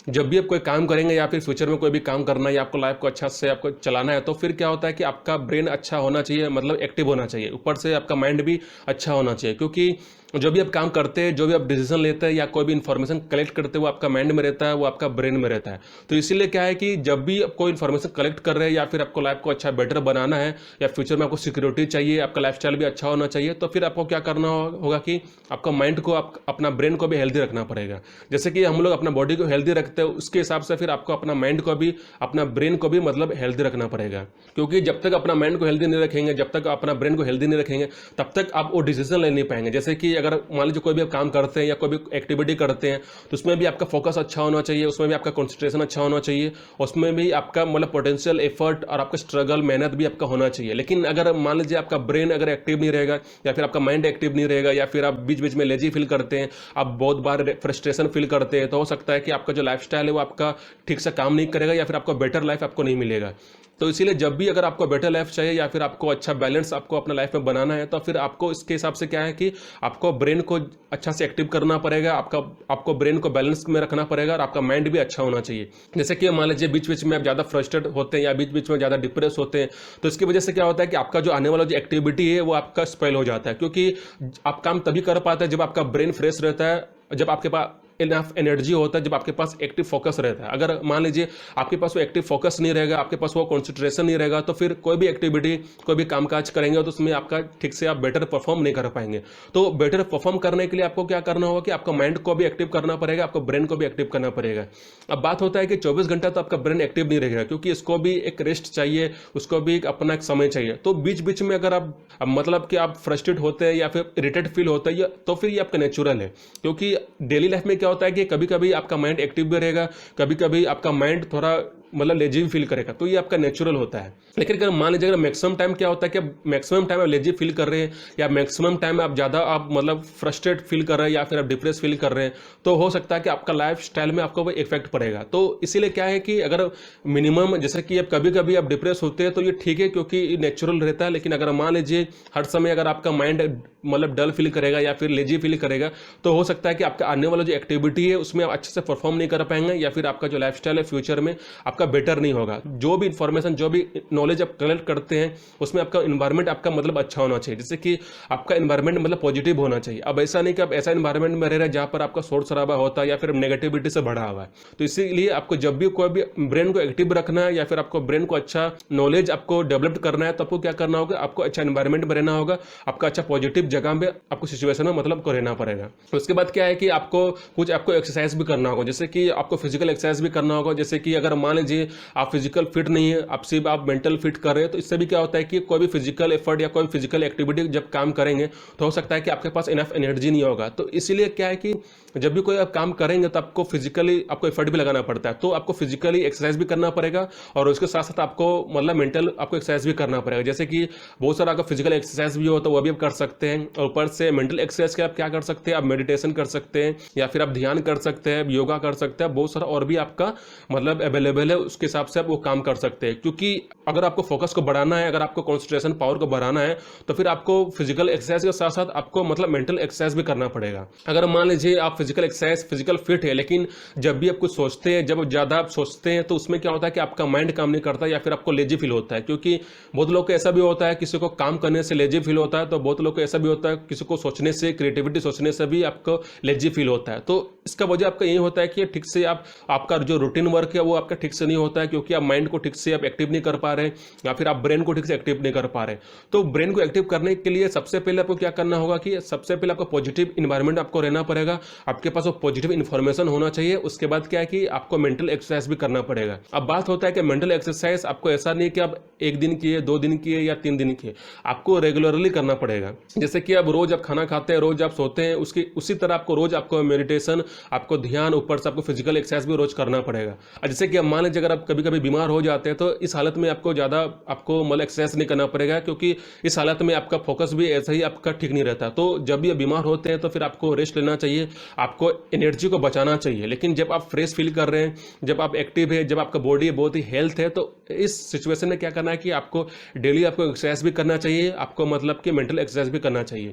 जब भी आप कोई काम करेंगे या फिर फ्यूचर में कोई भी काम करना है या आपको लाइफ को अच्छा से आपको चलाना है, तो फिर क्या होता है कि आपका ब्रेन अच्छा होना चाहिए, मतलब एक्टिव होना चाहिए, ऊपर से आपका माइंड भी अच्छा होना चाहिए। क्योंकि जो भी आप काम करते हैं, जो भी आप डिसीजन लेते हैं या कोई भी इन्फॉर्मेशन कलेक्ट करते हैं, वो आपका माइंड में रहता है, वो आपका ब्रेन में रहता है। तो इसीलिए क्या है कि जब भी आप कोई इन्फॉर्मेशन कलेक्ट कर रहे हैं या फिर आपको लाइफ को अच्छा बेटर बनाना है या फ्यूचर में आपको सिक्योरिटी चाहिए, आपका लाइफस्टाइल भी अच्छा होना चाहिए, तो फिर आपको क्या करना होगा कि आपका माइंड को, अपना ब्रेन को भी हेल्दी रखना पड़ेगा। जैसे कि हम लोग अपना बॉडी को हेल्दी रखते हैं, उसके हिसाब से फिर आपको अपना माइंड को भी, अपना ब्रेन को भी मतलब हेल्दी रखना पड़ेगा। क्योंकि जब तक अपना माइंड को हेल्दी नहीं रखेंगे, जब तक अपना ब्रेन को हेल्दी नहीं रखेंगे, तब तक आप वो डिसीजन ले नहीं पाएंगे। जैसे कि अगर मान लीजिए कोई भी आप काम करते हैं या कोई भी एक्टिविटी करते हैं, तो उसमें भी आपका फोकस अच्छा होना चाहिए, उसमें भी आपका कंसंट्रेशन अच्छा होना चाहिए, उसमें भी आपका मतलब पोटेंशियल एफर्ट और आपका स्ट्रगल, मेहनत भी आपका होना चाहिए। लेकिन अगर मान लीजिए आपका ब्रेन अगर एक्टिव नहीं रहेगा या फिर आपका माइंड एक्टिव नहीं रहेगा या फिर आप बीच बीच में लेजी फील करते हैं, आप बहुत बार फ्रस्ट्रेशन फील करते हैं, तो हो सकता है कि आपका जो लाइफस्टाइल है वो आपका ठीक से काम नहीं करेगा या फिर आपको बेटर लाइफ आपको नहीं मिलेगा। तो इसीलिए जब भी अगर आपको बेटर लाइफ चाहिए या फिर आपको अच्छा बैलेंस आपको अपना लाइफ में बनाना है, तो फिर आपको इसके हिसाब से क्या है कि आपको ब्रेन को अच्छा से एक्टिव करना पड़ेगा, आपको ब्रेन को बैलेंस में रखना पड़ेगा और आपका माइंड भी अच्छा होना चाहिए। जैसे कि मान लीजिए बीच बीच में आप ज़्यादा फ्रस्ट्रेट होते हैं या बीच बीच में ज़्यादा डिप्रेस होते हैं, तो इसकी वजह से क्या होता है कि आपका जो आने वाला जो एक्टिविटी है वो आपका स्पॉइल हो जाता है। क्योंकि आप काम तभी कर पाते हैं जब आपका ब्रेन फ्रेश रहता है, जब आपके पास इनफ एनर्जी होता है, जब आपके पास एक्टिव फोकस रहता है। अगर मान लीजिए आपके पास वो एक्टिव फोकस नहीं रहेगा, आपके पास वो कंसंट्रेशन नहीं रहेगा, तो फिर कोई भी एक्टिविटी, कोई भी कामकाज करेंगे तो उसमें आपका ठीक से आप बेटर परफॉर्म नहीं कर पाएंगे। तो बेटर परफॉर्म करने के लिए आपको क्या करना होगा कि आपका माइंड को भी एक्टिव करना पड़ेगा, आपको ब्रेन को भी एक्टिव करना पड़ेगा। अब बात होता है कि 24 घंटा तो आपका ब्रेन एक्टिव नहीं रहेगा, क्योंकि इसको भी एक रेस्ट चाहिए, उसको भी एक अपना एक समय चाहिए। तो बीच बीच में अगर आप मतलब कि आप फ्रस्ट्रेट होते हैं या फिर इरिटेट फील होता है, तो फिर ये आपका नेचुरल है। क्योंकि डेली लाइफ में क्या होता है कि कभी कभी आपका माइंड एक्टिव भी रहेगा, कभी कभी आपका माइंड थोड़ा मतलब लेजी भी फील करेगा, तो ये आपका नेचुरल होता है। लेकिन अगर मान लीजिए अगर मैक्सिमम टाइम क्या होता है कि मैक्सिमम टाइम आप लेजी फील कर रहे हैं या मैक्सिमम टाइम आप ज़्यादा आप मतलब फ्रस्ट्रेट फील कर रहे हैं या फिर आप डिप्रेस फील कर रहे हैं, तो हो सकता है कि आपका लाइफ स्टाइल में आपको वो इफेक्ट पड़ेगा। तो इसीलिए क्या है कि अगर मिनिमम जैसे कि अब कभी कभी आप डिप्रेस होते हैं तो ये ठीक है, क्योंकि नेचुरल रहता है। लेकिन अगर मान लीजिए हर समय अगर आपका माइंड मतलब डल फील करेगा या फिर लेजी फील करेगा, तो हो सकता है कि आपका आने वाला जो एक्टिविटी है उसमें आप अच्छे से परफॉर्म नहीं कर पाएंगे या फिर आपका जो लाइफस्टाइल है फ्यूचर में आपका बेटर नहीं होगा। जो भी इंफॉर्मेशन, जो भी नॉलेज आप कलेक्ट करते हैं, उसमें आपका इन्वायरमेंट आपका मतलब अच्छा होना चाहिए। जैसे कि आपका इन्वायरमेंट मतलब पॉजिटिव होना चाहिए। अब ऐसा नहीं कि आप ऐसा इन्वायरमेंट में रह रहे हैं जहां पर आपका शोर शराबा होता है या फिर नेगेटिविटी से भरा हुआ है। तो इसीलिए आपको जब भी कोई भी ब्रेन को एक्टिव रखना है या फिर आपको ब्रेन को अच्छा नॉलेज आपको डेवलप करना है, तो आपको क्या करना होगा, आपको अच्छा इन्वायरमेंट में रहना होगा, आपका अच्छा पॉजिटिव जगह में आपको सिचुएशन में मतलब को रहना पड़ेगा। उसके बाद क्या है कि आपको एक्सरसाइज भी करना होगा। जैसे कि आपको फिजिकल एक्सरसाइज भी करना होगा। जैसे कि अगर मान लीजिए आप फिजिकल फिट नहीं है, आप सिर्फ आप मेंटल फिट कर रहे हैं, तो इससे भी क्या होता है कि कोई भी फिजिकल एफर्ट या कोई फिजिकल एक्टिविटी जब काम करेंगे तो हो सकता है कि आपके पास इनफ एनर्जी नहीं होगा। तो इसीलिए क्या है कि जब भी कोई आप काम करेंगे तो आपको फिजिकली आपको एफर्ट भी लगाना पड़ता है। तो आपको फिजिकली एक्सरसाइज भी करना पड़ेगा और उसके साथ साथ आपको मतलब मेंटल आपको एक्सरसाइज भी करना पड़ेगा। जैसे कि बहुत सारा आपका फिजिकल एक्सरसाइज भी हो तो वो भी आप कर सकते हैं, और ऊपर से मेंटल एक्सरसाइज के आप क्या कर सकते हैं, आप मेडिटेशन कर सकते हैं या फिर आप ध्यान कर सकते हैं, योगा कर सकते हैं, बहुत सारा और भी आपका मतलब अवेलेबल है, उसके हिसाब से आप वो काम कर सकते हैं। क्योंकि अगर आपको फोकस को बढ़ाना है, अगर आपको कॉन्सेंट्रेशन पावर को बढ़ाना है, तो फिर आपको फिजिकल एक्सरसाइज के साथ साथ आपको मतलब मेंटल एक्सरसाइज भी करना पड़ेगा। अगर मान लीजिए आप फिजिकल एक्सरसाइज फिजिकल फिट है, लेकिन जब भी आप कुछ सोचते हैं, जब ज़्यादा आप सोचते हैं, तो उसमें क्या होता है कि आपका माइंड काम नहीं करता या फिर आपको लेजी फील होता है। क्योंकि बहुत लोग को ऐसा भी होता है, किसी को काम करने से लेजी फील होता है, तो बहुत लोग को ऐसा भी होता है किसी को सोचने से, क्रिएटिविटी सोचने से भी आपको लेजी फील होता है। तो इसका वजह आपका यही होता है कि ठीक से आपका जो रूटीन वर्क है वो आपका ठीक से नहीं होता है, क्योंकि आप माइंड को ठीक से आप एक्टिव नहीं कर पा रहे या फिर आप ब्रेन को ठीक से एक्टिव नहीं कर पा रहे। तो ब्रेन को एक्टिव करने के लिए सबसे पहले आपको क्या करना होगा कि सबसे पहले आपको पॉजिटिव इन्वायरमेंट आपको रहना पड़ेगा, आपके पास वो पॉजिटिव इन्फॉर्मेशन होना चाहिए। उसके बाद क्या है कि आपको मेंटल एक्सरसाइज भी करना पड़ेगा। अब बात होता है कि मेंटल एक्सरसाइज आपको ऐसा नहीं कि आप एक दिन किए, 2 दिन किए या 3 दिन किए, आपको रेगुलरली करना पड़ेगा। जैसे कि अब रोज आप खाना खाते हैं, रोज आप सोते हैं, उसी तरह आपको रोज आपको मेडिटेशन, आपको ध्यान, ऊपर से आपको फिजिकल एक्सरसाइज भी रोज करना पड़ेगा। जैसे कि अब मान लीजिए अगर आप कभी कभी बीमार हो जाते हैं, तो इस हालत में आपको ज़्यादा आपको मतलब एक्सरसाइज नहीं करना पड़ेगा, क्योंकि इस हालत में आपका फोकस भी ऐसा ही आपका ठीक नहीं रहता। तो जब भी आप बीमार होते हैं तो फिर आपको रेस्ट लेना चाहिए, आपको एनर्जी को बचाना चाहिए। लेकिन जब आप फ्रेश फील कर रहे हैं, जब आप एक्टिव है, जब आपका बॉडी बहुत ही हेल्थ है, तो इस सिचुएशन में क्या करना है कि आपको डेली आपको एक्सरसाइज भी करना चाहिए, आपको मतलब कि मेंटल एक्सरसाइज भी करना चाहिए।